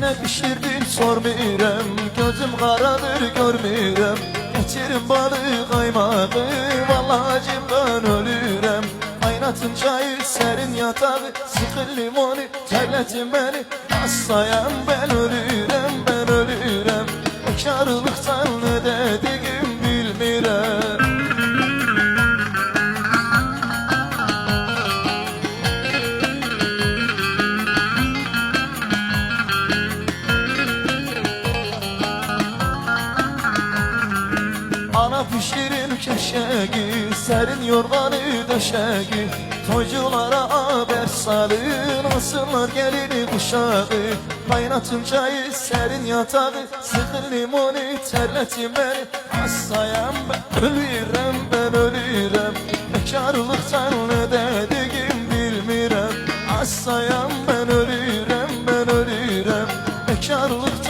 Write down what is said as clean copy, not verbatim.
ne pişirdin sormuyorum, gözüm karadır görmürüm. Geçirim balı kaymağı, vallahi acımdan ölürüm. Kaynatın çayı, serin yatağı, sıkın limonu, terletin beni. Hassayam ben ölürüm, ben ölürüm. Bekarlıktan ne dediğim bilmirem. Ana pişirir keşeği, serin yorganı döşeği. Toyculara haber salın, alsınlar gelini kuşağı. Kaynatın çayı, serin yatağı, sıkın limonu, terletin beni. Hassayam ben ölürüm, ben ölürüm. Bekarlıktan ne dediğim bilmirem. Hassayam ben ölürüm, ben ölürüm. Bekarlıktan